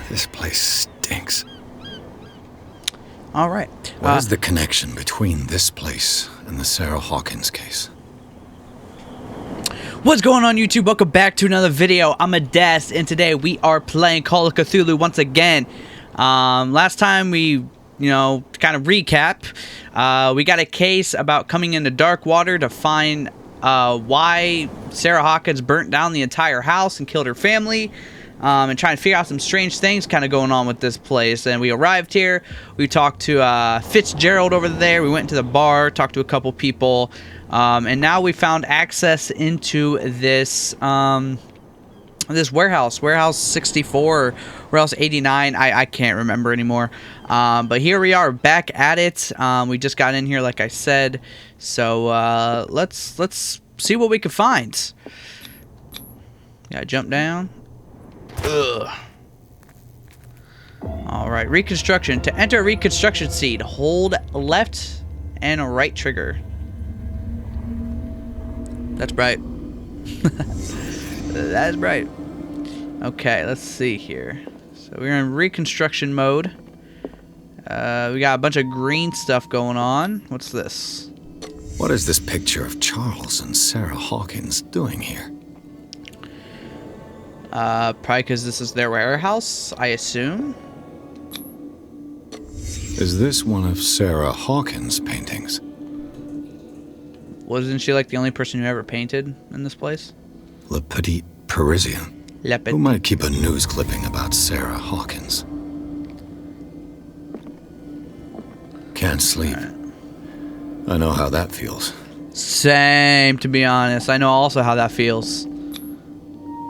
This place stinks. All right. What is the connection between this place and the Sarah Hawkins case? What's going on, YouTube? Welcome back to another video. I'm Adest, and today we are playing Call of Cthulhu once again. Last time we, kind of recap, we got a case about coming into dark water to find why Sarah Hawkins burnt down the entire house and killed her family. And trying to figure out some strange things kind of going on with this place. And we arrived here. We talked to Fitzgerald over there. We went to the bar, talked to a couple people. And now we found access into this this warehouse. Warehouse 64, Warehouse 89. I can't remember anymore. But here we are back at it. We just got in here, like I said. So let's see what we can find. Gotta jump down. Ugh. Alright, reconstruction. To enter a reconstruction seed, hold left and right trigger. That's bright. That is bright. Okay, let's see here. So we're in reconstruction mode. We got a bunch of green stuff going on. What's this? What is this picture of Charles and Sarah Hawkins doing here? Probably because this is their warehouse, I assume. Is this one of Sarah Hawkins' paintings? Wasn't she like the only person who ever painted in this place? Le Petit Parisien. Who might keep a news clipping about Sarah Hawkins? Can't sleep. Right. I know how that feels. Same, to be honest. I know also how that feels.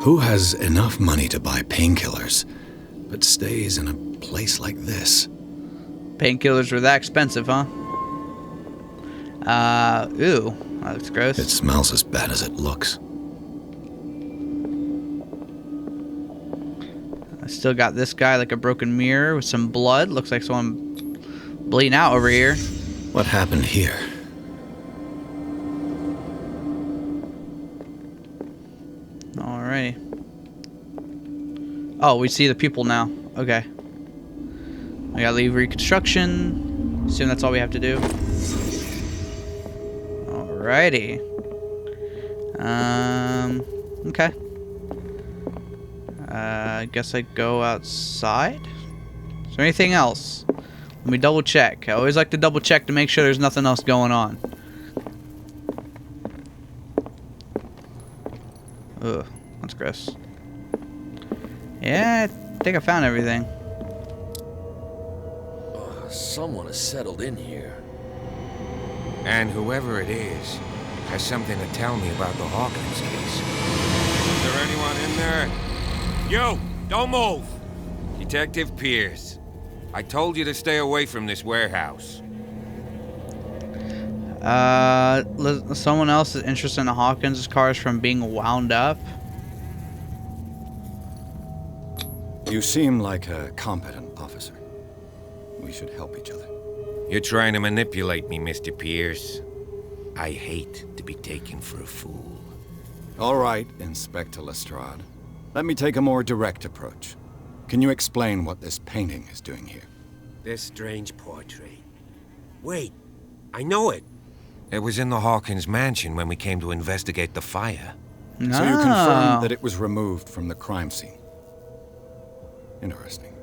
Who has enough money to buy painkillers, but stays in a place like this? Painkillers were that expensive, huh? Ew. That looks gross. It smells as bad as it looks. I still got this guy like a broken mirror with some blood. Looks like someone bleeding out over here. What happened here? Alrighty. Oh, we see the people now. Okay. I gotta leave reconstruction. Assume that's all we have to do. Alrighty. Okay. I guess I go outside? Is there anything else? Let me double check. I always like to double check to make sure there's nothing else going on. Ugh, that's gross. Yeah, I think I found everything. Someone has settled in here. And whoever it is has something to tell me about the Hawkins case. Is there anyone in there? You! Don't move! Detective Pierce. I told you to stay away from this warehouse. Someone else is interested in Hawkins' cars from being wound up. You seem like a competent officer. We should help each other. You're trying to manipulate me, Mr. Pierce. I hate to be taken for a fool. All right, Inspector Lestrade. Let me take a more direct approach. Can you explain what this painting is doing here? This strange portrait. Wait, I know it. It was in the Hawkins mansion when we came to investigate the fire. No. So you confirm that it was removed from the crime scene. Interesting.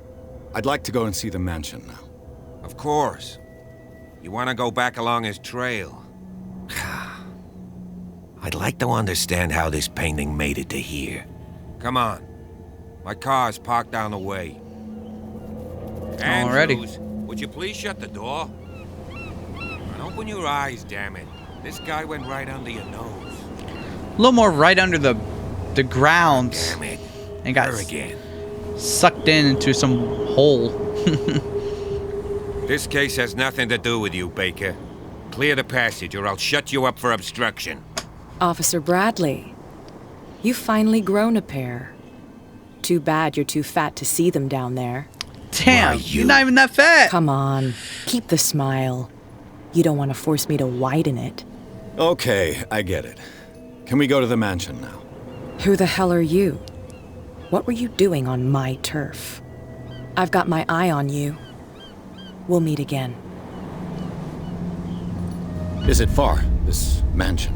I'd like to go and see the mansion now. Of course. You want to go back along his trail? I'd like to understand how this painting made it to here. Come on. My car's parked down the way. Andrews, would you please shut the door? And open your eyes, damn it. This guy went right under your nose. A little more right under the ground. Damn it. And got again. Sucked into some hole. This case has nothing to do with you, Baker. Clear the passage or I'll shut you up for obstruction. Officer Bradley, you've finally grown a pair. Too bad you're too fat to see them down there. Damn, you're not even that fat. Come on, keep the smile. You don't want to force me to widen it. Okay, I get it. Can we go to the mansion now? Who the hell are you? What were you doing on my turf? I've got my eye on you. We'll meet again. Is it far, this mansion?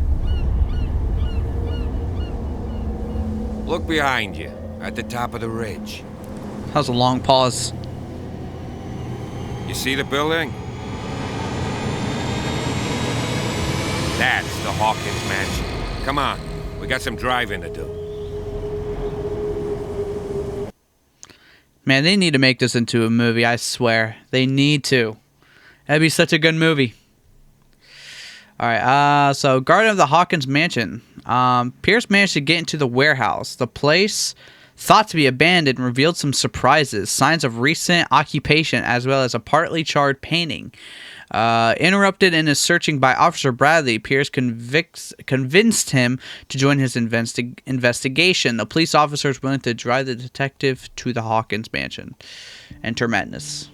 Look behind you, at the top of the ridge. That was a long pause. You see the building? That's the Hawkins mansion. Come on, we got some driving to do. Man, they need to make this into a movie, I swear. They need to. That'd be such a good movie. Alright, so Guardian of the Hawkins mansion. Pierce managed to get into the warehouse. The place, thought to be abandoned, revealed some surprises. Signs of recent occupation, as well as a partly charred painting. Interrupted in his searching by Officer Bradley, Pierce convinced him to join his investigation. The police officer is willing to drive the detective to the Hawkins mansion. Enter Madness.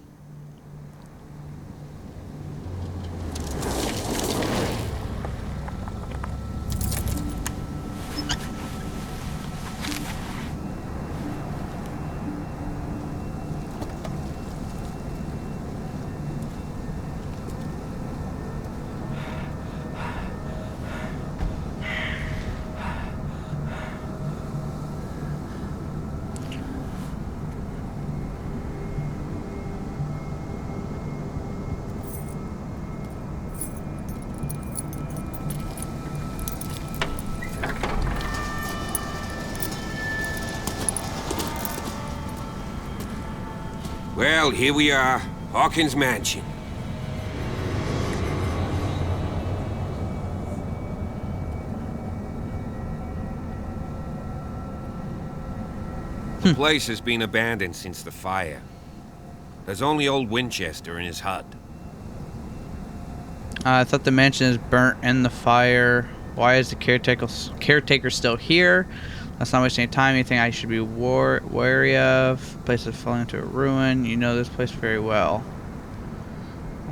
Well, here we are, Hawkins Mansion. The place has been abandoned since the fire. There's only old Winchester in his hut. I thought the mansion is burnt in the fire. Why is the caretaker still here? Let's not waste any time. Anything I should be wary of? Place is falling into a ruin. You know this place very well.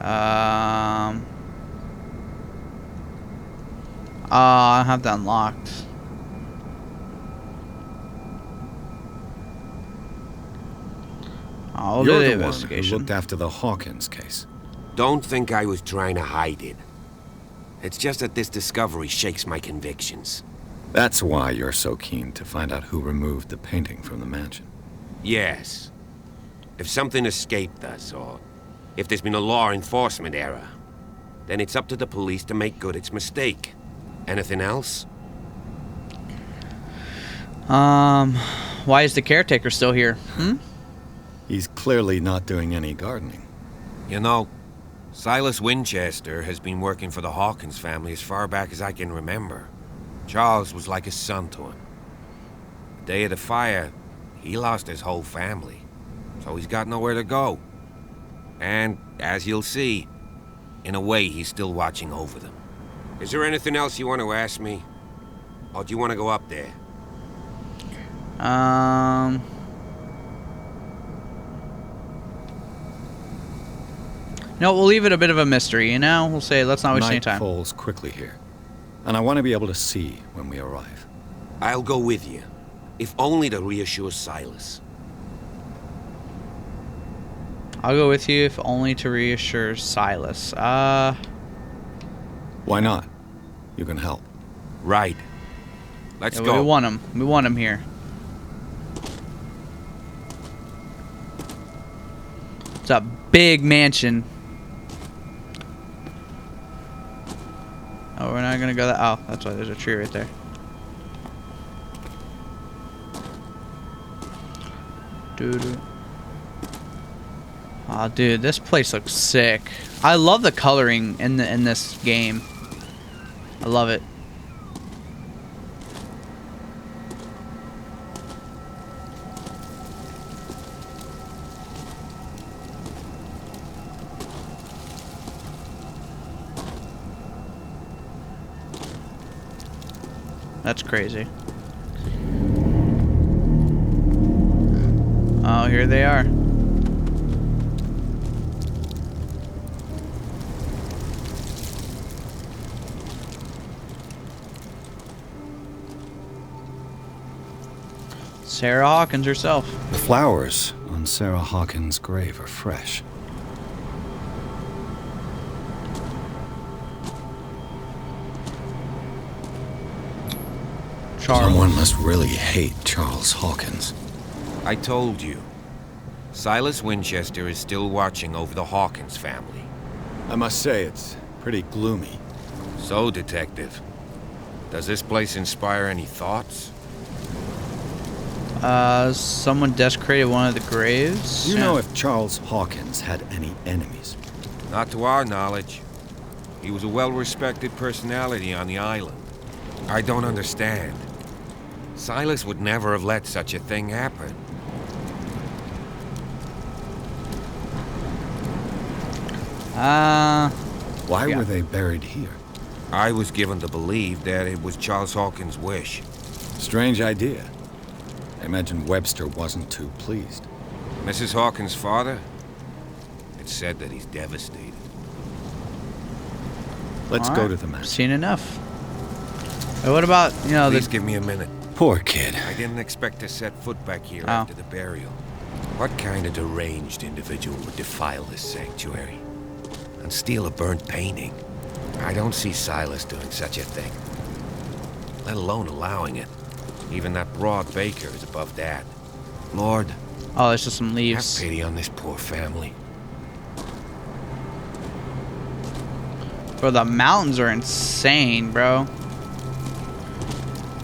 I have that unlocked. I'll do You're the the one who investigation. looked after the Hawkins case. Don't think I was trying to hide it. It's just that this discovery shakes my convictions. That's why you're so keen to find out who removed the painting from the mansion. Yes. If something escaped us, or if there's been a law enforcement error, then it's up to the police to make good its mistake. Anything else? Why is the caretaker still here? He's clearly not doing any gardening. You know, Silas Winchester has been working for the Hawkins family as far back as I can remember. Charles was like a son to him. The day of the fire, he lost his whole family, so he's got nowhere to go. And, as you'll see, in a way, he's still watching over them. Is there anything else you want to ask me? Or do you want to go up there? No, we'll leave it a bit of a mystery, you know? We'll say, let's not waste any Night time. falls quickly here, and I want to be able to see when we arrive. I'll go with you, if only to reassure Silas. I'll go with you, if only to reassure Silas. Why not? You can help. Right. Let's Yeah, go. we want him. We want him here. It's a big mansion. Oh, we're not gonna go that. Oh, that's why there's a tree right there. Dude. Oh, dude, this place looks sick. I love the coloring in this game. I love it. That's crazy. Oh, here they are. Sarah Hawkins herself. The flowers on on Sarah Hawkins' grave are fresh. Someone must really hate Charles Hawkins. I told you. Silas Winchester is still watching over the Hawkins family. I must say, it's pretty gloomy. So, Detective, does this place inspire any thoughts? Someone desecrated one of the graves. Do you know if Charles Hawkins had any enemies? Not to our knowledge. He was a well-respected personality on the island. I don't understand. Silas would never have let such a thing happen. Why were they buried here? I was given to believe that it was Charles Hawkins' wish. Strange idea. I imagine Webster wasn't too pleased. Mrs. Hawkins' father? It's said that he's devastated. Let's go to the mansion. Seen enough. Hey, what about, you know, Please give me a minute. Poor kid. I didn't expect to set foot back here after the burial. What kind of deranged individual would defile this sanctuary? And steal a burnt painting? I don't see Silas doing such a thing. Let alone allowing it. Even that broad baker is above that. Lord, Oh, there's just some have leaves. pity on this poor family. Bro, the mountains are insane, bro.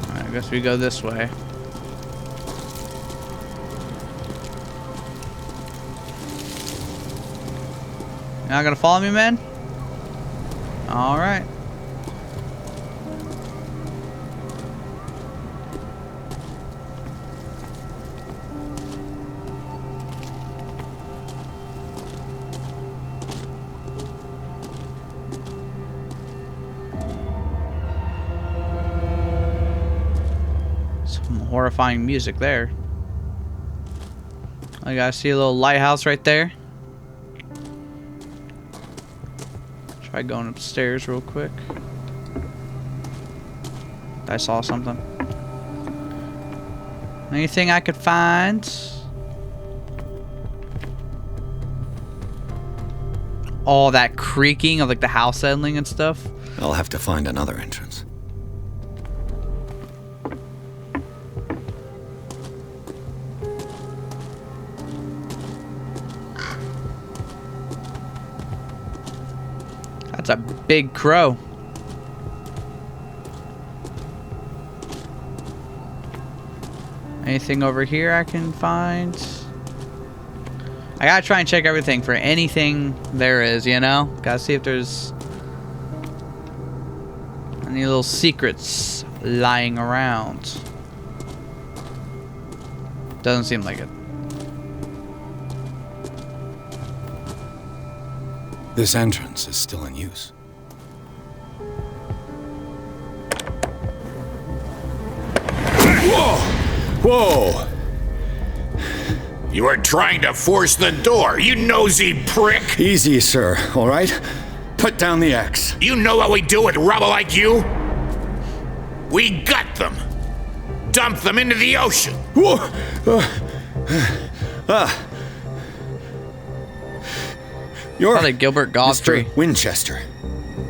Alright, I guess we go this way. You're not gonna follow me, man? Alright. Some horrifying music there. I gotta see a little lighthouse right there. Try going upstairs real quick. I saw something. Anything I could find? All that creaking of like the house settling and stuff. I'll have to find another entrance. That's a big crow. Anything over here I can find? I gotta try and check everything for anything there is, you know? Gotta see if there's any little secrets lying around. Doesn't seem like it. This entrance is still in use. Whoa! Whoa! You are trying to force the door, you nosy prick! Easy, sir, all right? Put down the axe. You know what we do with rubble like you? We gut them. Dump them into the ocean. Whoa! You're Probably Gilbert Godfrey. Mr. Winchester.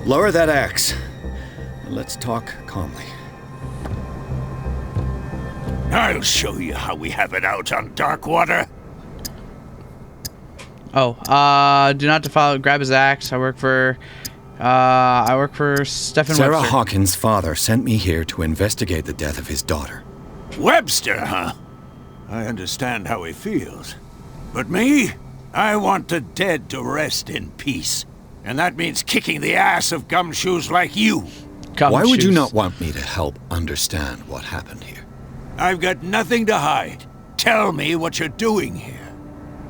Lower that axe. And let's talk calmly. I'll show you how we have it out on Darkwater. Oh, do not defile. Grab his axe. I work for Stephen Sarah Webster. Hawkins' father sent me here to investigate the death of his daughter. Webster, huh? I understand how he feels. But me? I want the dead to rest in peace. And that means kicking the ass of gumshoes like you. Why would you Gumshoes. not want me to help understand what happened here? I've got nothing to hide. Tell me what you're doing here.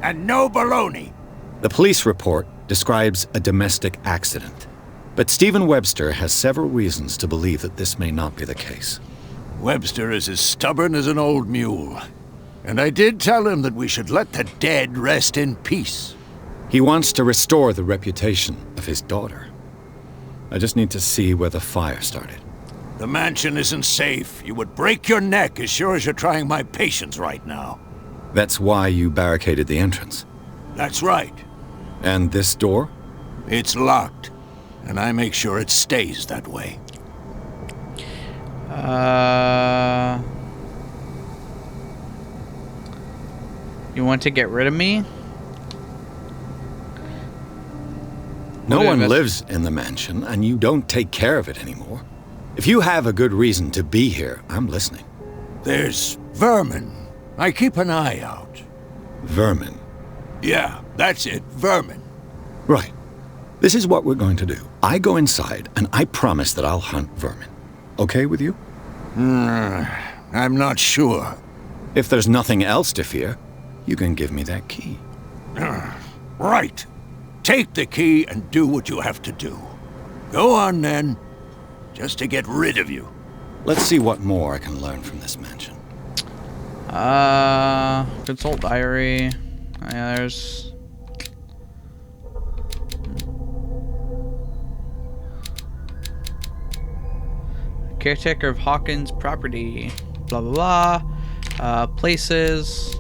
And no baloney. The police report describes a domestic accident. But Stephen Webster has several reasons to believe that this may not be the case. Webster is as stubborn as an old mule. And I did tell him that we should let the dead rest in peace. He wants to restore the reputation of his daughter. I just need to see where the fire started. The mansion isn't safe. You would break your neck as sure as you're trying my patience right now. That's why you barricaded the entrance. That's right. And this door? It's locked, and I make sure it stays that way. You want to get rid of me? No one lives in the mansion, and you don't take care of it anymore. If you have a good reason to be here, I'm listening. There's vermin. I keep an eye out. Vermin. Yeah, that's it, vermin. Right. This is what we're going to do. I go inside, and I promise that I'll hunt vermin. Okay with you? I'm not sure. If there's nothing else to fear, you can give me that key. Right. Take the key and do what you have to do. Go on then, just to get rid of you. Let's see what more I can learn from this mansion. Consult diary. Yeah, there's... Caretaker of Hawkins property. Blah, blah, blah. Places.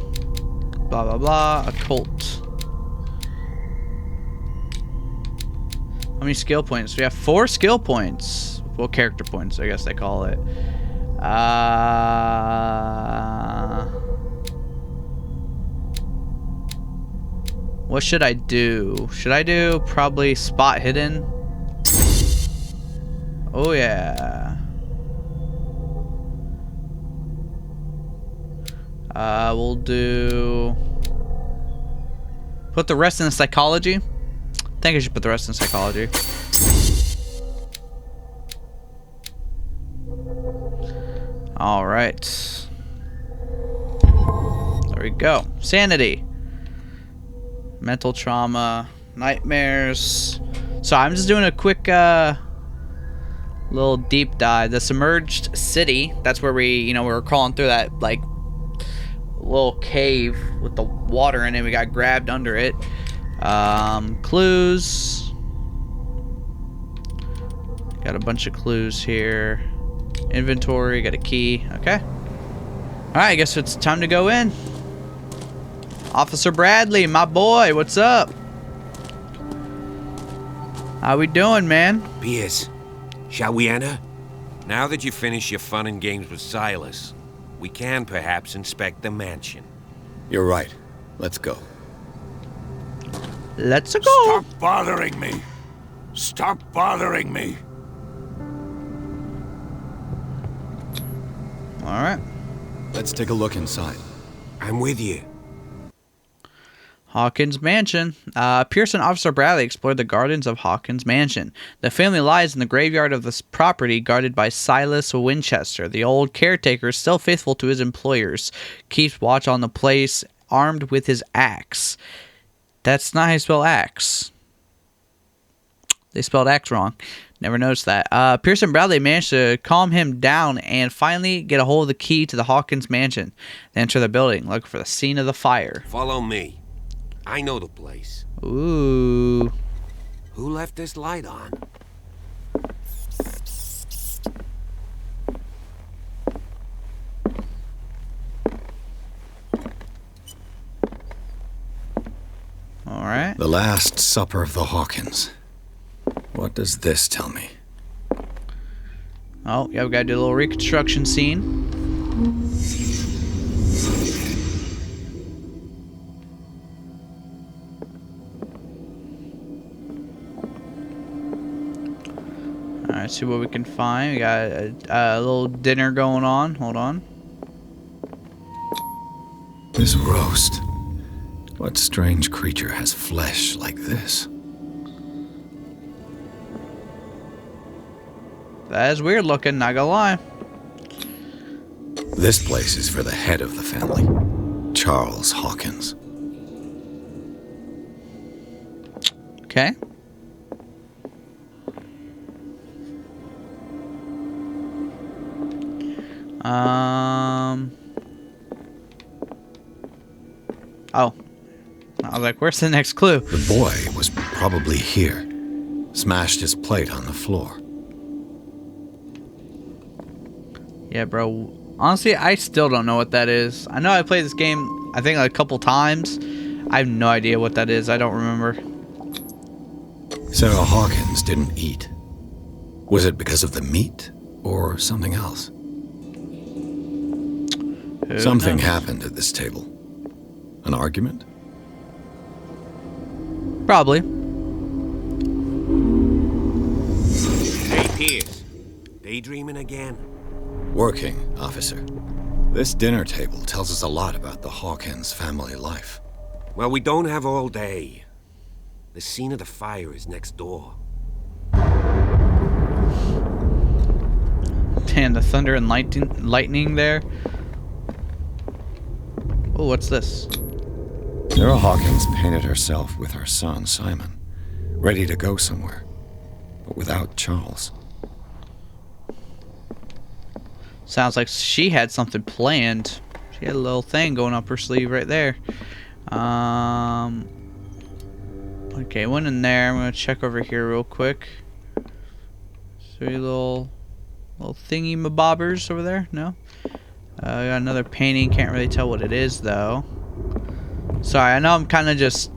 Blah, blah, blah. Occult. How many skill points? We have 4 skill points. Well, character points, I guess they call it. What should I do? Should I do probably spot hidden? Oh yeah. We'll do... Put the rest in psychology. I think I should put the rest in psychology. Alright. There we go. Sanity. Mental trauma. Nightmares. So I'm just doing a quick little deep dive. The submerged city. That's where we were crawling through that like little cave with the water in it. We got grabbed under it. Clues. Got a bunch of clues here. Inventory, got a key. Okay. Alright, I guess it's time to go in. Officer Bradley, my boy, what's up? How we doing, man? Pierce, shall we enter? Now that you finish your fun and games with Silas, we can perhaps inspect the mansion. You're right. Let's go. Let's go. Stop bothering me. Stop bothering me. Alright. Let's take a look inside. I'm with you. Hawkins Mansion. Pierce and Officer Bradley explored the gardens of Hawkins Mansion. The family lies in the graveyard of this property guarded by Silas Winchester. The old caretaker, still faithful to his employers, keeps watch on the place armed with his axe. That's not how you spell axe. They spelled axe wrong. Never noticed that. Pierce and Bradley managed to calm him down and finally get a hold of the key to the Hawkins Mansion. They enter the building, looking for the scene of the fire. Follow me. I know the place. Ooh. Who left this light on? Alright. The Last Supper of the Hawkins. What does this tell me? Oh, yeah, we gotta do a little reconstruction scene. Alright, see what we can find. We got a little dinner going on. Hold on. This roast. What strange creature has flesh like this? That is weird looking, not gonna lie. This place is for the head of the family, Charles Hawkins. Okay. Oh. I was like, where's the next clue? The boy was probably here. Smashed his plate on the floor. Yeah, bro. Honestly, I still don't know what that is. I know I played this game I think a couple times. I have no idea what that is. I don't remember. Sarah Hawkins didn't eat. Was it because of the meat or something else? Something happened at this table. An argument? Probably. Hey, Pierce. Daydreaming again? Working, officer. This dinner table tells us a lot about the Hawkins family life. Well, we don't have all day. The scene of the fire is next door. Damn, the thunder and lightning there. Oh, what's this? Sarah Hawkins painted herself with her son, Simon, ready to go somewhere, but without Charles. Sounds like she had something planned. She had a little thing going up her sleeve right there. Okay, went in there. I'm gonna check over here real quick. Three little thingy mabobbers over there. No. I got another painting. Can't really tell what it is though. Sorry, I know I'm kind of just,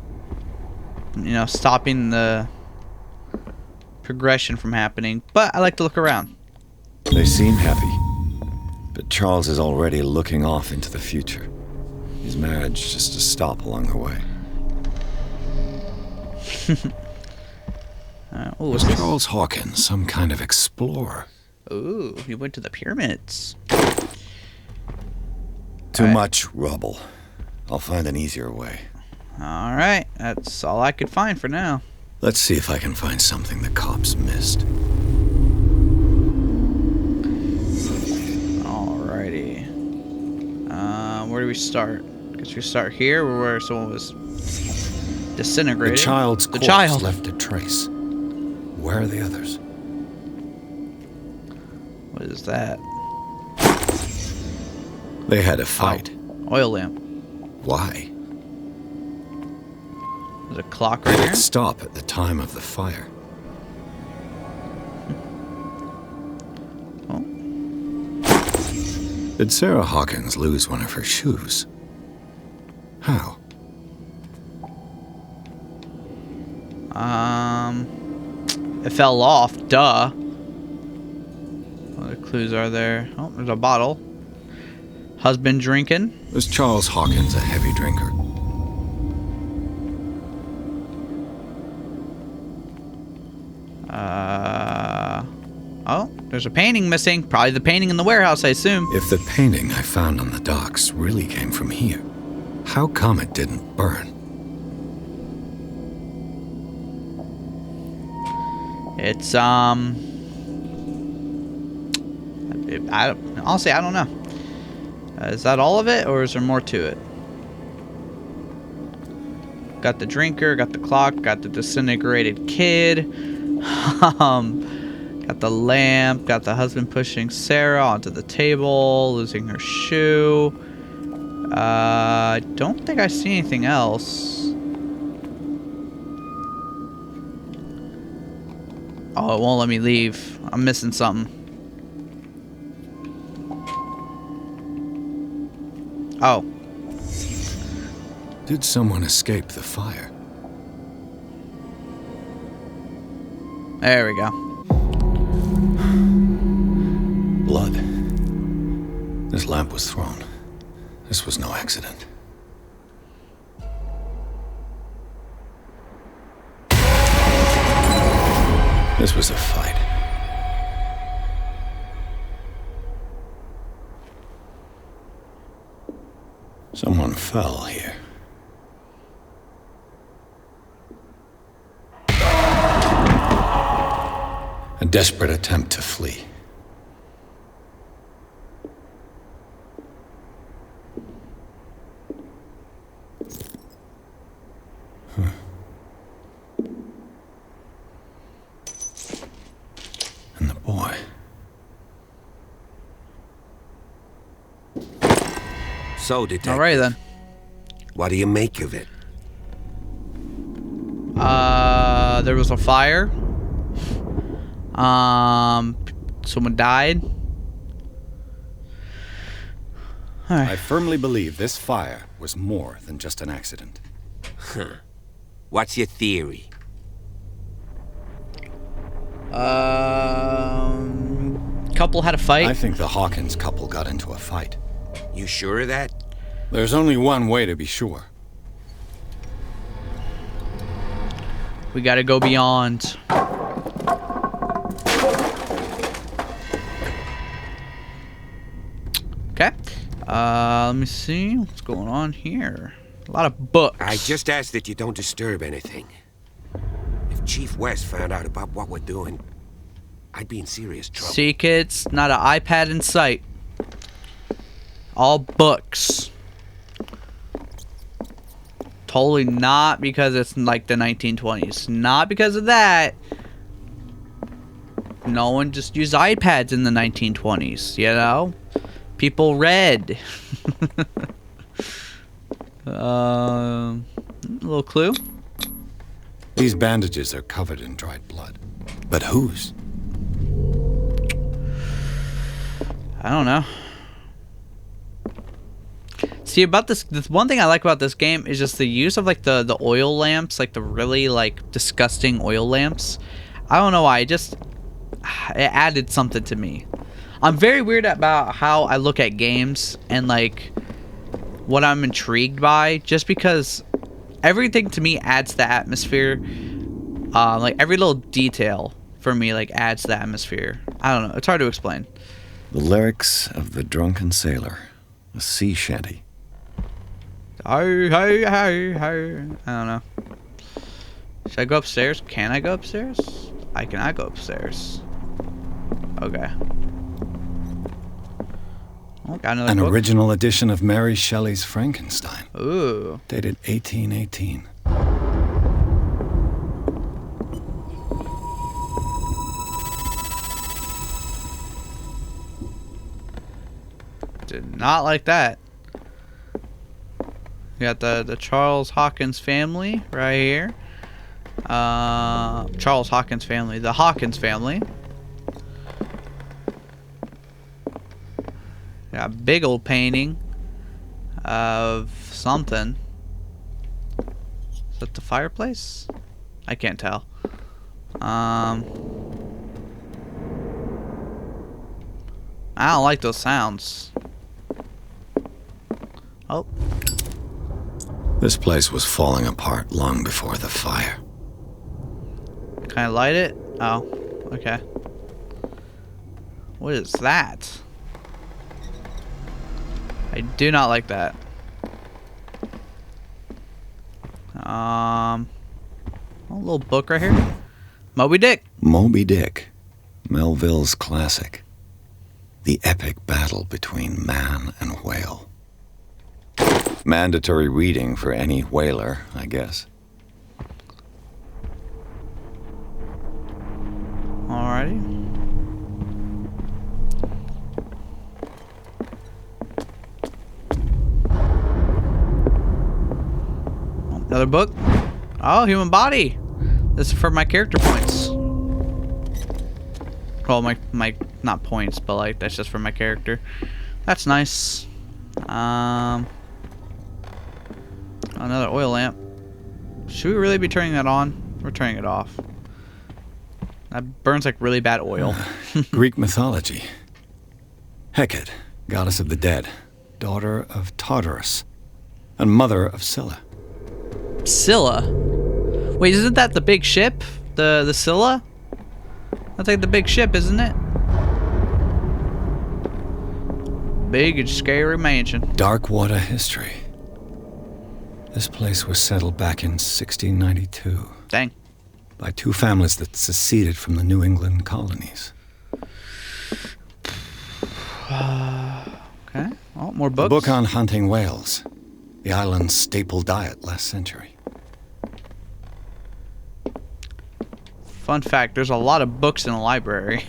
you know, stopping the progression from happening, but I like to look around. They seem happy, but Charles is already looking off into the future. His marriage just to stop along the way. Was Charles Hawkins some kind of explorer? Ooh, he went to the pyramids. Too much rubble. I'll find an easier way. Alright, that's all I could find for now. Let's see if I can find something the cops missed. Alrighty. Where do we start? Guess we start here, where someone was disintegrated. The child's corpse left a trace. Where are the others? What is that? They had a fight. Oh, oil lamp. Why? There's a clock right Did here. it stop at the time of the fire? Oh. Did Sarah Hawkins lose one of her shoes? How? It fell off. Duh. What other clues are there? Oh, there's a bottle. Husband drinking. Was Charles Hawkins a heavy drinker? Oh, there's a painting missing. Probably the painting in the warehouse, I assume. If the painting I found on the docks really came from here, how come it didn't burn? It's honestly, I don't know. Is that all of it, or is there more to it? Got the drinker, got the clock, got the disintegrated kid. Got the lamp, got the husband pushing Sarah onto the table, losing her shoe. I don't think I see anything else. Oh, it won't let me leave. I'm missing something. Oh. Did someone escape the fire? There we go. Blood. This lamp was thrown. This was no accident. This was a fight. Someone fell here. A desperate attempt to flee. And the boy. So, Detective. Alright then. What do you make of it? There was a fire. Someone died. I firmly believe this fire was more than just an accident. Huh. What's your theory? Couple had a fight. I think the Hawkins couple got into a fight. You sure of that? There's only one way to be sure. We gotta go beyond. Okay. Let me see what's going on here. A lot of books. I just ask that you don't disturb anything. If Chief West found out about what we're doing, I'd be in serious trouble. See, kids, not an iPad in sight. All books. Totally not because it's like the 1920s. Not because of that. No one just used iPads in the 1920s, you know? People read. A little clue. These bandages are covered in dried blood. But whose? I don't know. See, about this one thing I like about this game is just the use of like the oil lamps, like the really like disgusting oil lamps. I don't know why, it added something to me. I'm very weird about how I look at games and like what I'm intrigued by, just because everything to me adds the atmosphere. Like every little detail for me like adds the atmosphere. I don't know, it's hard to explain. The lyrics of the drunken sailor, a sea shanty. Hey, hey, hey, hey. I don't know. Should I go upstairs? Can I go upstairs? I cannot go upstairs. Okay. Oh, got another An book. original edition of Mary Shelley's Frankenstein. Ooh. Dated 1818. Did not like that. We got the Charles Hawkins family right here. Charles Hawkins family. The Hawkins family. Got a big old painting of something. Is that the fireplace? I can't tell. I don't like those sounds. Oh. This place was falling apart long before the fire. Can I light it? Oh, okay. What is that? I do not like that. A little book right here. Moby Dick. Moby Dick, Melville's classic. The epic battle between man and whale. Mandatory reading for any whaler, I guess. Alrighty. Another book. Oh, human body. This is for my character points. Well, my not points, but like that's just for my character. That's nice. Another oil lamp. Should we really be turning that on? We're turning it off. That burns like really bad oil. Greek mythology. Hecate, goddess of the dead, daughter of Tartarus, and mother of Scylla. Scylla? Wait, isn't that the big ship? The Scylla? That's like the big ship, isn't it? Big and scary mansion. Dark water history. This place was settled back in 1692. Dang. By two families that seceded from the New England colonies. Okay. Oh, more A books. book on hunting whales. The island's staple diet last century. Fun fact, there's a lot of books in the library.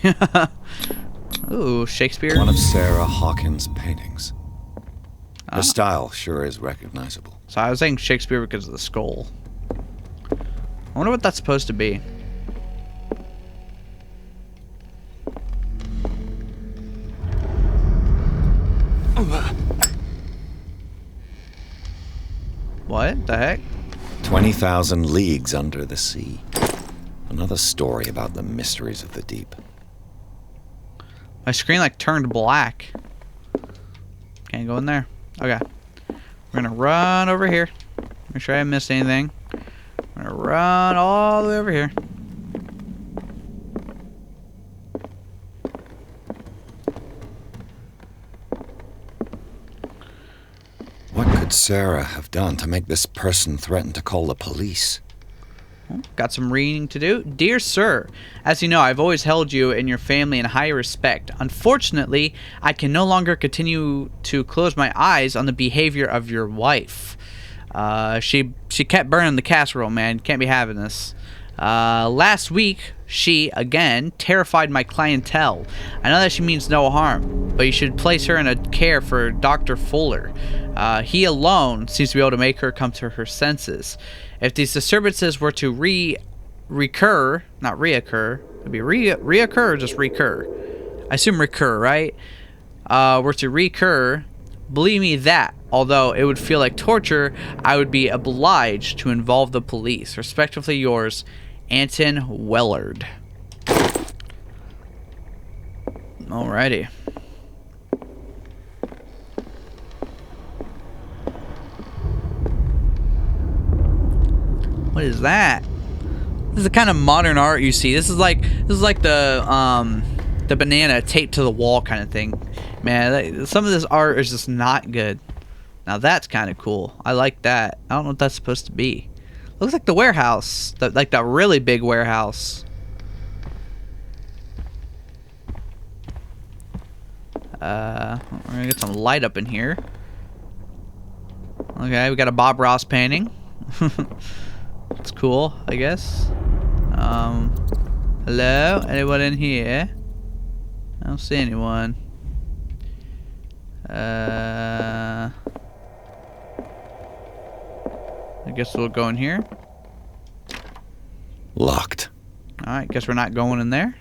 Ooh, Shakespeare. One of Sarah Hawkins' paintings. Her style sure is recognizable. So I was saying Shakespeare because of the skull. I wonder what that's supposed to be. What the heck? 20,000 leagues under the sea. Another story about the mysteries of the deep. My screen like turned black. Can't go in there. Okay. We're gonna run over here. Make sure I haven't missed anything. We're gonna run all the way over here. What could Sarah have done to make this person threaten to call the police? Got some reading to do. Dear Sir, as you know, I've always held you and your family in high respect. Unfortunately, I can no longer continue to close my eyes on the behavior of your wife. She kept burning the casserole, man. Can't be having this. Last week, she, again, terrified my clientele. I know that she means no harm, but you should place her in a care for Dr. Fuller. He alone seems to be able to make her come to her senses. If these disturbances were to reoccur, not reoccur, it'd be reoccur or just recur? I assume recur, right? Were to recur, believe me that, although it would feel like torture, I would be obliged to involve the police. Respectfully yours, Anton Wellard. Alrighty. What is that? This is the kind of modern art you see. This is like the banana taped to the wall kind of thing. Man, some of this art is just not good. Now that's kind of cool. I like that. I don't know what that's supposed to be. Looks like the warehouse, like that really big warehouse. We're gonna get some light up in here. Okay, we got a Bob Ross painting. It's cool, I guess. Hello? Anyone in here? I don't see anyone. I guess we'll go in here. Locked. Alright, guess we're not going in there.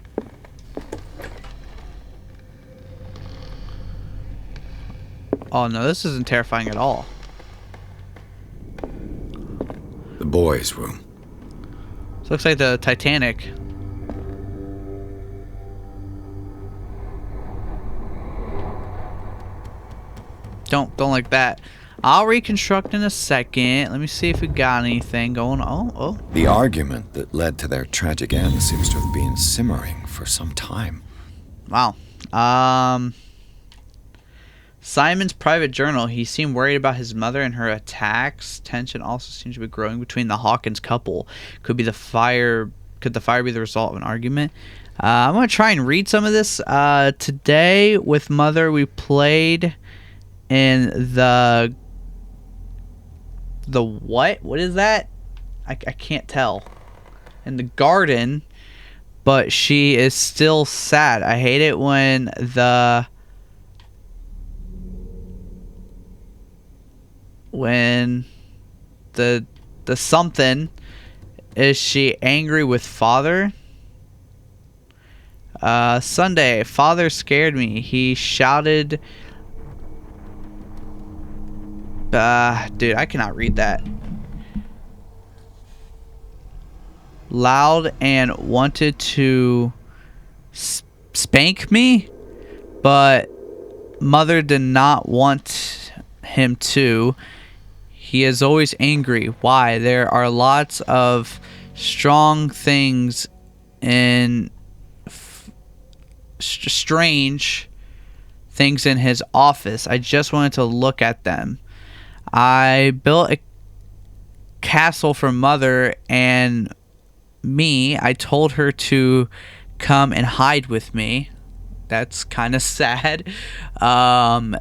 Oh no, this isn't terrifying at all. The boys' room. This looks like the Titanic. Don't like that. I'll reconstruct in a second. Let me see if we got anything going on. Oh. The argument that led to their tragic end seems to have been simmering for some time. Wow. Simon's private journal. He seemed worried about his mother and her attacks. Tension also seems to be growing between the Hawkins couple. Could the fire be the result of an argument? I'm gonna try and read some of this. Today with Mother, we played in the what? What is that? I can't tell. In the garden, but she is still sad. I hate it when the something. Is she angry with Father? Sunday, Father scared me. He shouted. Dude, I cannot read that. Loud and wanted to spank me, but Mother did not want him to. He is always angry. Why? There are lots of strong things in strange things in his office. I just wanted to look at them. I built a castle for Mother and me. I told her to come and hide with me. That's kind of sad.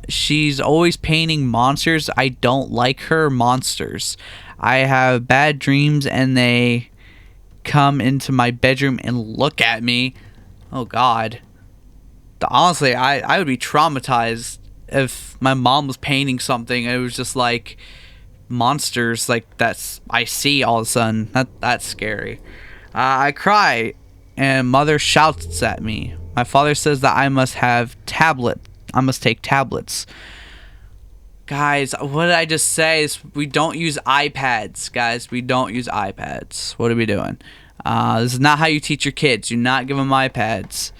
She's always painting monsters. I don't like her monsters. I have bad dreams and they come into my bedroom and look at me. Oh God. Honestly, I would be traumatized if my mom was painting something and it was just like monsters like that's I see all of a sudden. That's scary. I cry and Mother shouts at me. My father says that I must take tablets. Guys, what did I just say? We don't use iPads, guys. We don't use iPads. What are we doing? This is not how you teach your kids. Do not give them iPads.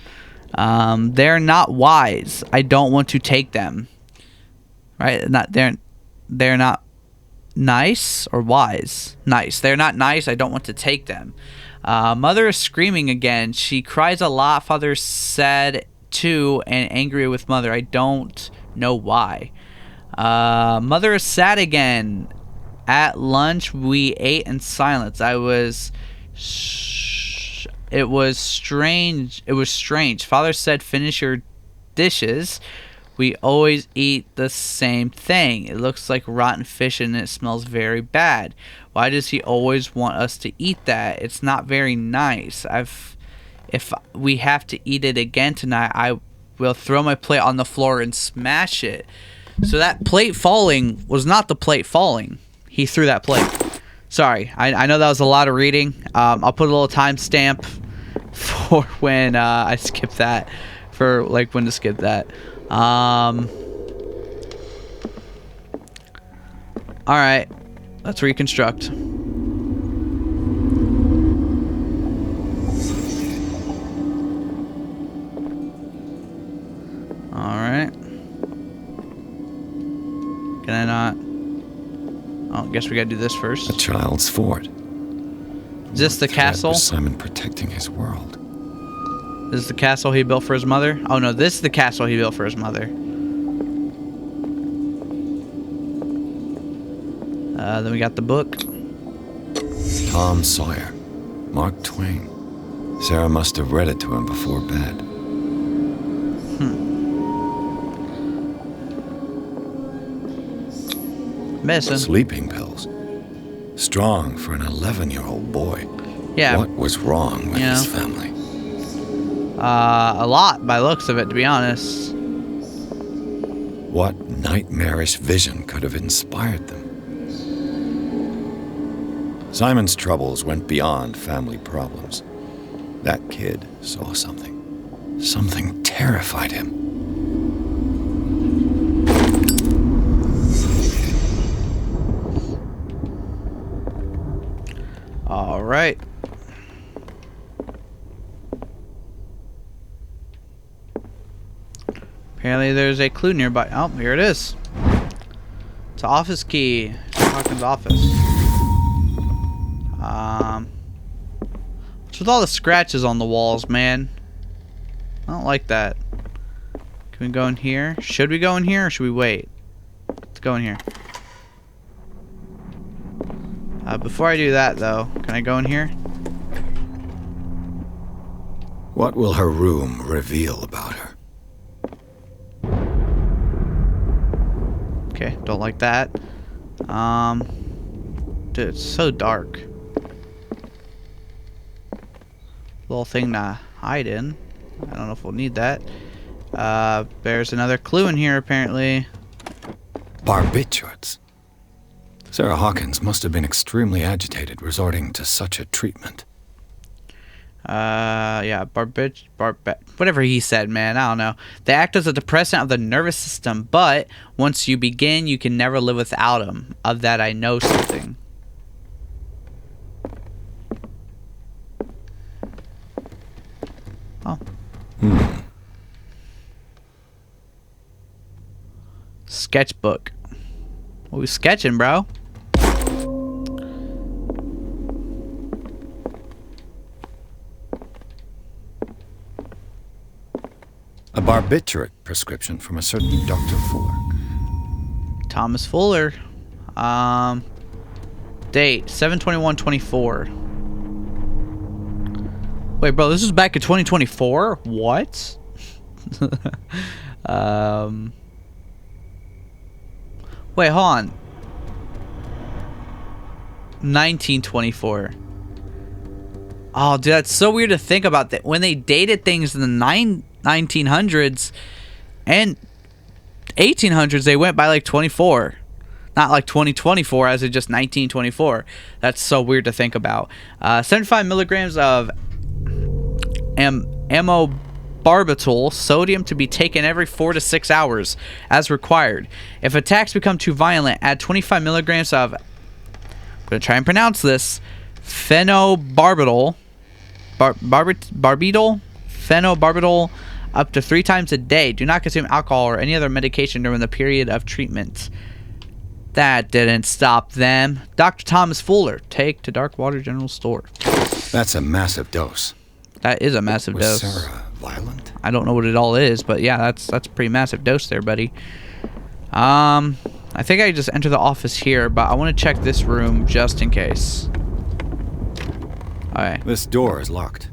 They're not wise. I don't want to take them. Right? They're not nice or wise. Nice. They're not nice. I don't want to take them. Mother is screaming again. She cries a lot. Father sad too and angry with mother. I don't know why. Mother is sad again. At lunch we ate in silence. It was strange. Father said finish your dishes. We always eat the same thing. It looks like rotten fish and it smells very bad. Why does he always want us to eat that? It's not very nice. If we have to eat it again tonight, I will throw my plate on the floor and smash it. So that plate falling was not the plate falling. He threw that plate. Sorry, I know that was a lot of reading. I'll put a little timestamp for when I skip that, for like when to skip that. Alright, let's reconstruct. Alright. Can I not? Oh, I guess we gotta do this first. A child's fort. Is this the castle? Was Simon protecting his world? This is the castle he built for his mother? Oh no, this is the castle he built for his mother. Then we got the book. Tom Sawyer. Mark Twain. Sarah must have read it to him before bed. Missing. Sleeping pills. Strong for an 11-year-old boy. Yeah. What was wrong with his family? A lot, by looks of it, to be honest. What nightmarish vision could have inspired them? Simon's troubles went beyond family problems. That kid saw something. Something terrified him. All right. Apparently there's a clue nearby. Oh, here it is. It's an office key. Hawkins' office. What's with all the scratches on the walls, man? I don't like that. Can we go in here? Should we go in here or should we wait? Let's go in here. Before I do that, though, can I go in here? What will her room reveal about her? Okay, don't like that. Dude, it's so dark. Little thing to hide in. I don't know if we'll need that. There's another clue in here, apparently. Barbiturates. Sarah Hawkins must have been extremely agitated, resorting to such a treatment. Yeah, whatever he said, man, I don't know. They act as a depressant of the nervous system, but once you begin, you can never live without them. Of that, I know something. Oh. Sketchbook. What are we sketching, bro? A barbiturate prescription from a certain Dr. Fuller. Thomas Fuller. Date 7/21/24. Wait, bro, this is back in 2024? What? Wait, hold on. 1924. Oh, dude, that's so weird to think about that. When they dated things in the 1900s and 1800s, they went by like 24. Not like 2024 as in just 1924. That's so weird to think about. 75 milligrams of phenobarbital sodium to be taken every 4 to 6 hours as required. If attacks become too violent, add 25 milligrams of, I'm going to try and pronounce this, phenobarbital, phenobarbital up to 3 times a day. Do not consume alcohol or any other medication during the period of treatment. That didn't stop them. Dr. Thomas Fuller, take to Darkwater General Store. That's a massive dose. That is a massive Was dose. Sarah violent? I don't know what it all is, but yeah, that's a pretty massive dose there, buddy. I think I just enter the office here, but I want to check this room just in case. Alright. This door is locked.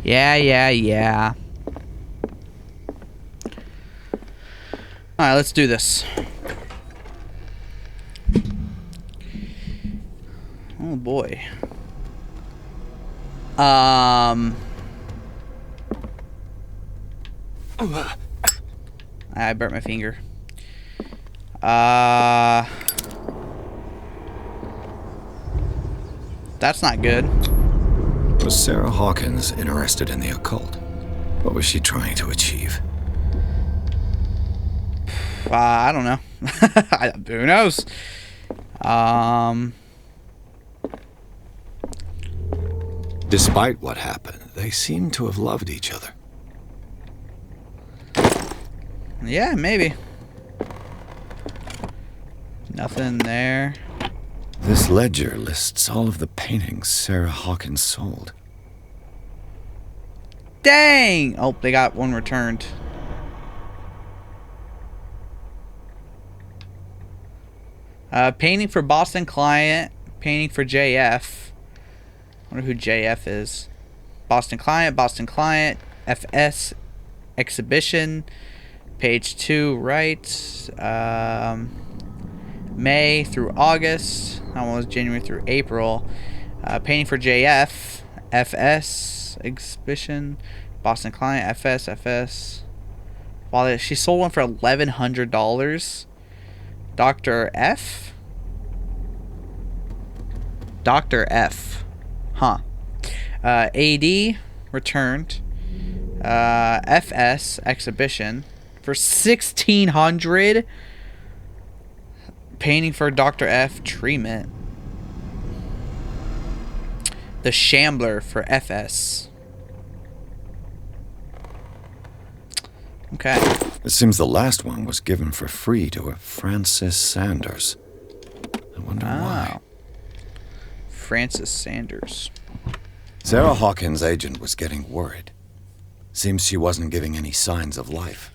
Yeah. Alright, let's do this. Oh boy. I burnt my finger. That's not good. Was Sarah Hawkins interested in the occult? What was she trying to achieve? I don't know. Who knows? Despite what happened, they seem to have loved each other. Yeah, maybe. Nothing there. This ledger lists all of the paintings Sarah Hawkins sold. Dang! Oh, they got one returned. Painting for Boston client. Painting for JF. I wonder who JF is. Boston client, FS, exhibition, page 2, right. May through August. That one was January through April. Painting for JF, FS, exhibition, Boston client, FS. Well, she sold one for $1,100. Dr. F? Dr. F. Huh. AD returned. FS exhibition for $1,600. Painting for Dr. F treatment. The Shambler for FS. Okay. It seems the last one was given for free to a Francis Sanders. I wonder why. Francis Sanders. Sarah Hawkins' agent was getting worried. Seems she wasn't giving any signs of life.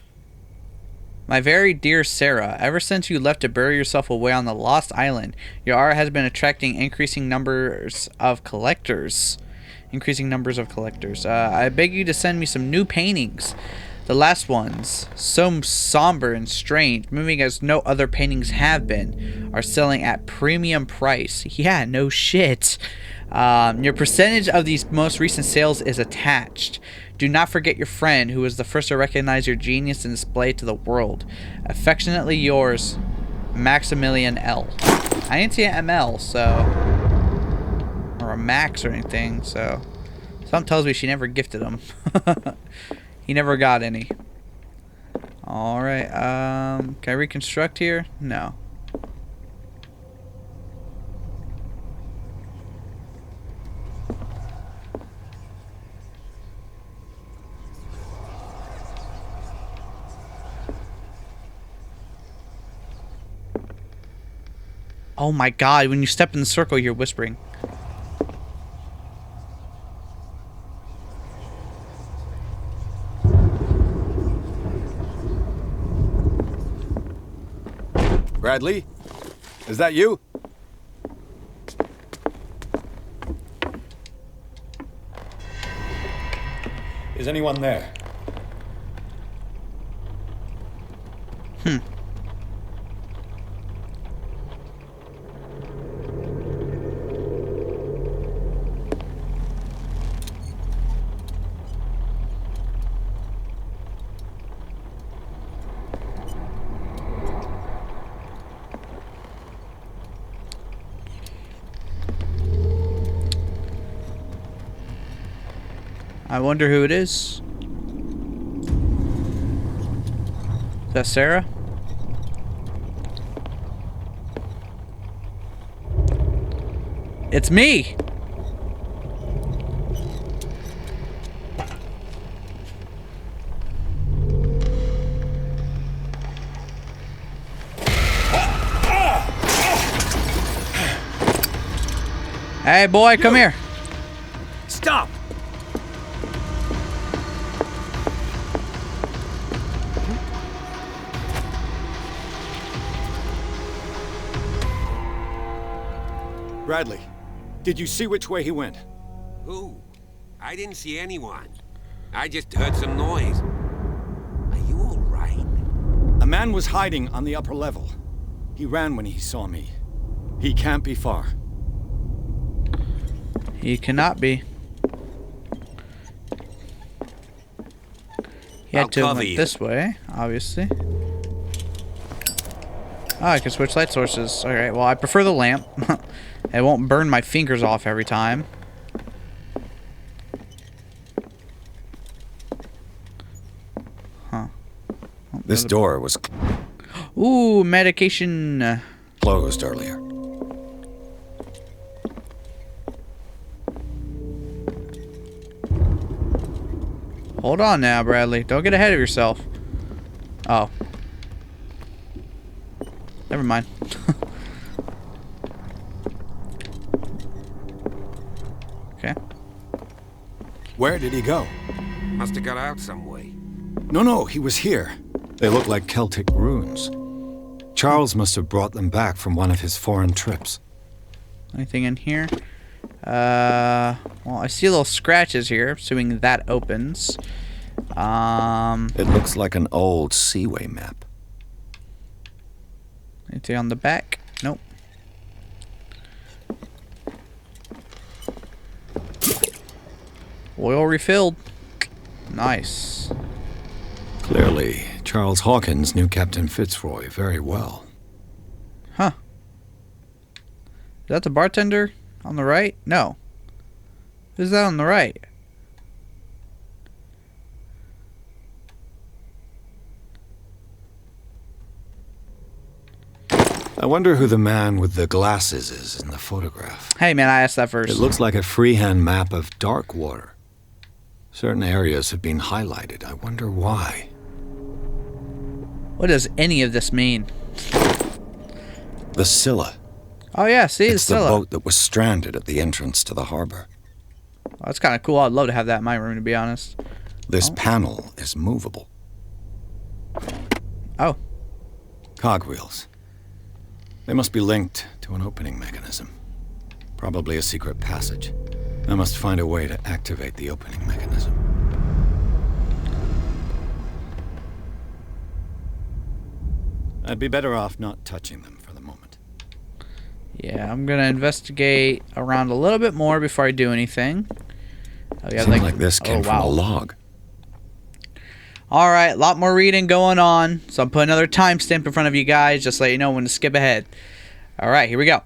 My very dear Sarah, ever since you left to bury yourself away on the Lost Island, your art has been attracting increasing numbers of collectors. I beg you to send me some new paintings. The last ones, so somber and strange, moving as no other paintings have been, are selling at premium price. Yeah, no shit. Your percentage of these most recent sales is attached. Do not forget your friend who was the first to recognize your genius and display it to the world. Affectionately yours, Maximilian L. I didn't see an ML, so... or a Max or anything, so... Something tells me she never gifted him. He never got any. Alright, can I reconstruct here? No. Oh my god, when you step in the circle, you're whispering. Bradley? Is that you? Is anyone there? I wonder who it is. Is that Sarah? It's me! Hey boy, come here. Stop! Bradley, did you see which way he went? Who? I didn't see anyone. I just heard some noise. Are you all right? A man was hiding on the upper level. He ran when he saw me. He can't be far. He cannot be. He had to have went this way, obviously. Oh, I can switch light sources. Alright, well, I prefer the lamp. It won't burn my fingers off every time. Huh. Oh, This door was ooh, medication. closed earlier. Hold on now, Bradley. Don't get ahead of yourself. Oh. Never mind. Okay. Where did he go? Must have got out some way. No, he was here. They look like Celtic runes. Charles must have brought them back from one of his foreign trips. Anything in here? Well, I see little scratches here, assuming that opens. It looks like an old seaway map. Anything on the back? Nope. Oil refilled. Nice. Clearly, Charles Hawkins knew Captain Fitzroy very well. Huh. Is that the bartender on the right? No. Who's that on the right? I wonder who the man with the glasses is in the photograph. Hey man, I asked that first. It looks like a freehand map of dark water. Certain areas have been highlighted. I wonder why. What does any of this mean? The Scylla. Oh yeah, see, It's the Scylla. boat that was stranded at the entrance to the harbor. Well, that's kind of cool. I'd love to have that in my room, to be honest. This panel is movable. Oh. Cogwheels. They must be linked to an opening mechanism. Probably a secret passage. I must find a way to activate the opening mechanism. I'd be better off not touching them for the moment. Yeah, I'm gonna investigate around a little bit more before I do anything. Oh, yeah, Seems like this came from wow. a log. Alright, a lot more reading going on. So I'm putting another timestamp in front of you guys, just to let you know when to skip ahead. Alright, here we go.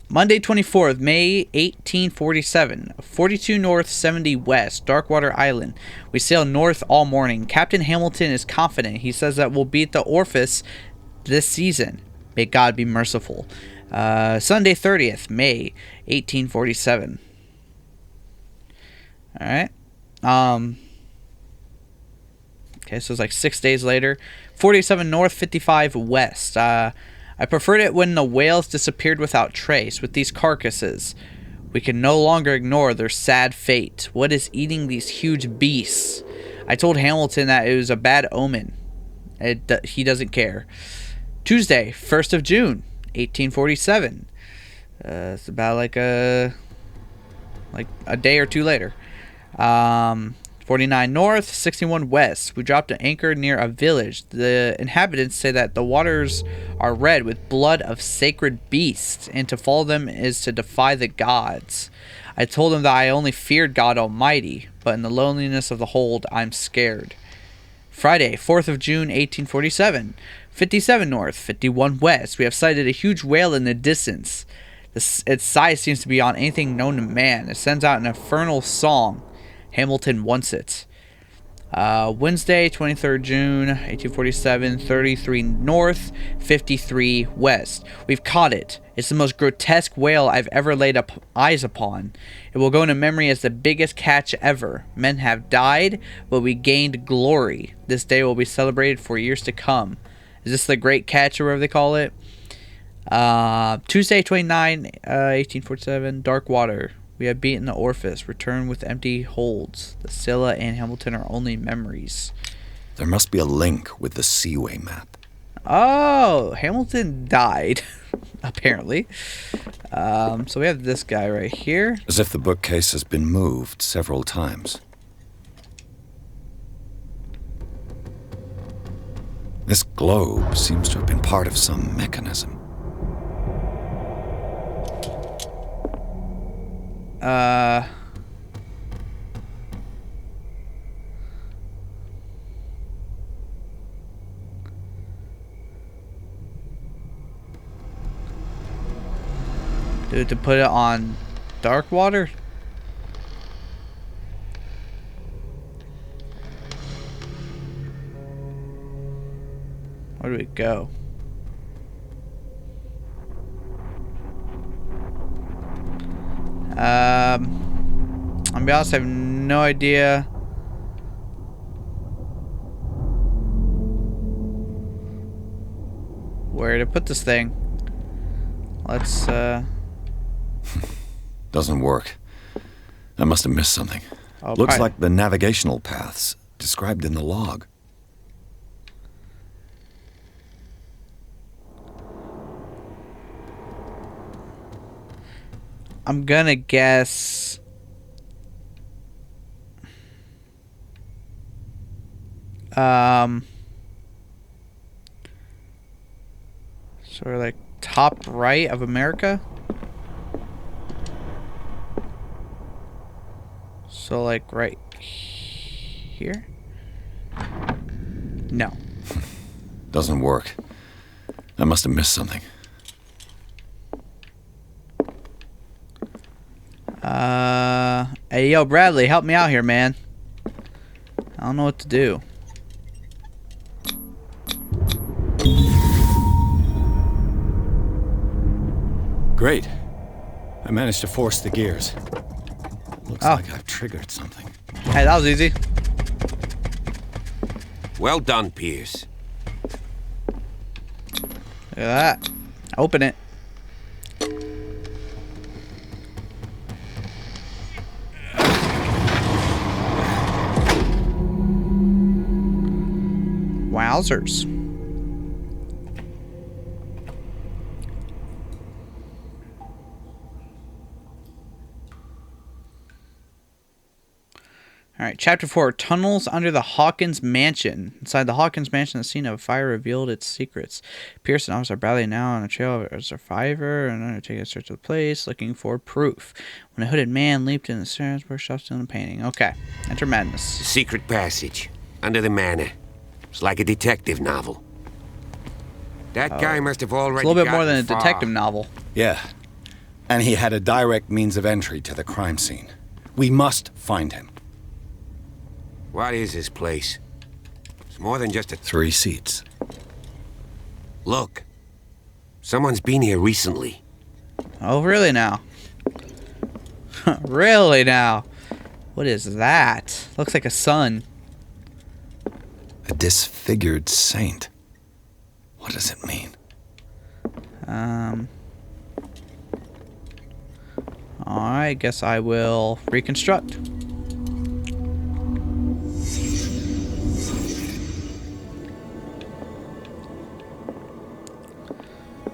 Monday 24th, May 1847. 42 north, 70 west, Darkwater Island. We sail north all morning. Captain Hamilton is confident. He says that we'll beat the Orpheus this season. May God be merciful. Sunday 30th, May 1847. Alright. Okay, so it's like 6 days later. 47 north, 55 west. I preferred it when the whales disappeared without trace. With these carcasses, we can no longer ignore their sad fate. What is eating these huge beasts? I told Hamilton that it was a bad omen. He doesn't care. Tuesday, 1st of June, 1847. It's about like a day or two later. 49 north, 61 west. We dropped an anchor near a village. The inhabitants say that the waters are red with blood of sacred beasts, and to follow them is to defy the gods. I told them that I only feared God Almighty, but in the loneliness of the hold, I'm scared. Friday, 4th of June, 1847. 57 north, 51 west. We have sighted a huge whale in the distance. Its size seems to be beyond anything known to man. It sends out an infernal song. Hamilton wants it. Wednesday, 23rd June, 1847, 33 north, 53 west. We've caught it. It's the most grotesque whale I've ever laid eyes upon. It will go into memory as the biggest catch ever. Men have died, but we gained glory. This day will be celebrated for years to come. Is this the great catch, or whatever they call it? Tuesday, 29, 1847, dark water. We have beaten the orifice. Return with empty holds. The Scylla and Hamilton are only memories. There must be a link with the Seaway map. Oh, Hamilton died, apparently. So we have this guy right here. As if the bookcase has been moved several times. This globe seems to have been part of some mechanism. Dude, to put it on dark water? Where do we go? I'll be honest, I have no idea. Where to put this thing. Let's, Doesn't work. I must have missed something. Oh, Looks like the navigational paths described in the log. I'm gonna guess sort of like top right of America. So like right here? No. Doesn't work. I must have missed something. Hey, yo, Bradley, help me out here, man. I don't know what to do. Great. I managed to force the gears. Looks like I've triggered something. Hey, that was easy. Well done, Pierce. Look at that. Open it. Wowzers. Alright, Chapter 4. Tunnels under the Hawkins Mansion. Inside the Hawkins Mansion, the scene of a fire revealed its secrets. Pierce and Officer Bradley now on a trail of a survivor and undertaking a search of the place, looking for proof. When a hooded man leaped in the stairs, workshop stealing a painting. Okay, enter madness. Secret passage under the manor. It's like a detective novel. That guy must have already It's a little bit more gotten than a far. detective novel. Yeah. And he had a direct means of entry to the crime scene. We must find him. What is this place? It's more than just a... 3 seats. Look. Someone's been here recently. Oh, really now? Really now? What is that? Looks like a sun. A disfigured saint. What does it mean? Alright, guess I will reconstruct.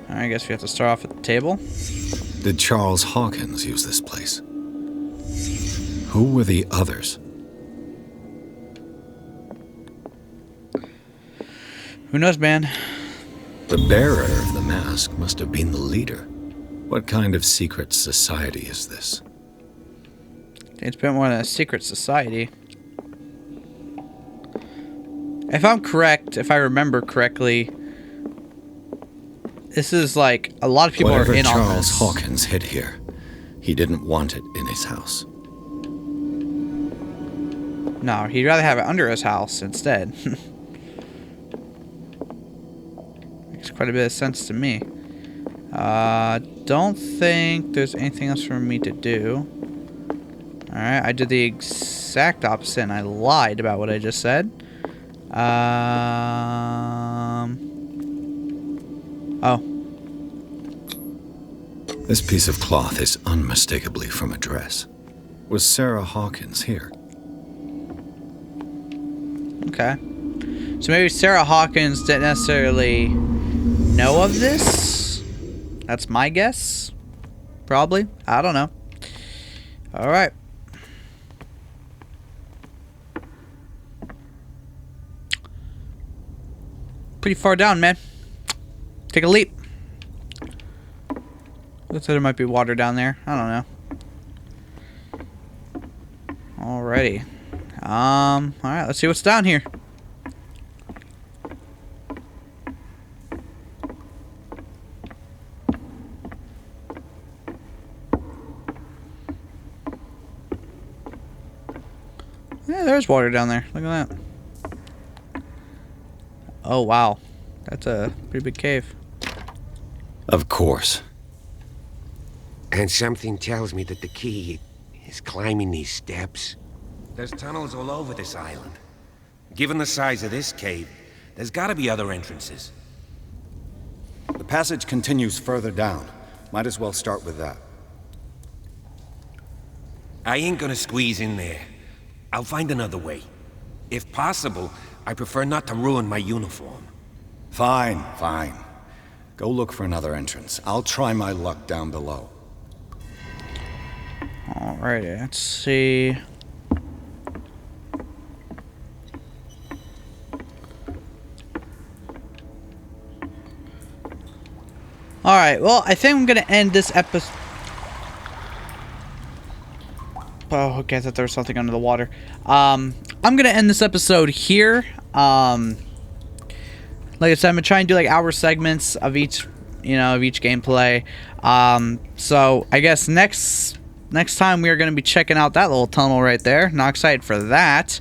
Alright, I guess we have to start off at the table. Did Charles Hawkins use this place? Who were the others? Who knows, man? The bearer of the mask must have been the leader. What kind of secret society is this? It's been more than a secret society. If I'm correct, if I remember correctly, this is like a lot of people Whatever are in on Charles this. Hawkins hid here, he didn't want it in his house. No, he'd rather have it under his house instead. Makes quite a bit of sense to me. Don't think there's anything else for me to do. Alright, I did the exact opposite and I lied about what I just said. Oh. This piece of cloth is unmistakably from a dress. Was Sarah Hawkins here? Okay. So maybe Sarah Hawkins didn't necessarily know of this? That's my guess. Probably. I don't know. Alright. Pretty far down, man. Take a leap. Looks like there might be water down there. I don't know. Alrighty. Alright, let's see what's down here. Yeah, there's water down there. Look at that. Oh, wow. That's a pretty big cave. Of course. And something tells me that the key is climbing these steps. There's tunnels all over this island. Given the size of this cave, there's gotta be other entrances. The passage continues further down. Might as well start with that. I ain't gonna squeeze in there. I'll find another way. If possible, I prefer not to ruin my uniform. Fine, fine. Go look for another entrance. I'll try my luck down below. Alrighty, let's see. Alright, well, I think I'm gonna end this episode. Oh, okay, I thought there was something under the water. I'm gonna end this episode here. Like I said, I'm gonna try and do like hour segments of each, of each gameplay. So I guess next time we are gonna be checking out that little tunnel right there. Not excited for that.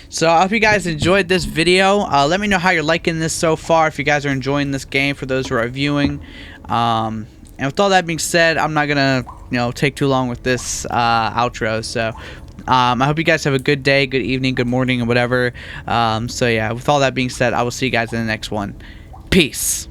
So I hope you guys enjoyed this video. Let me know how you're liking this so far. If you guys are enjoying this game, for those who are viewing. And with all that being said, I'm not gonna take too long with this outro. So I hope you guys have a good day, good evening, good morning, and whatever. So yeah, with all that being said, I will see you guys in the next one. Peace.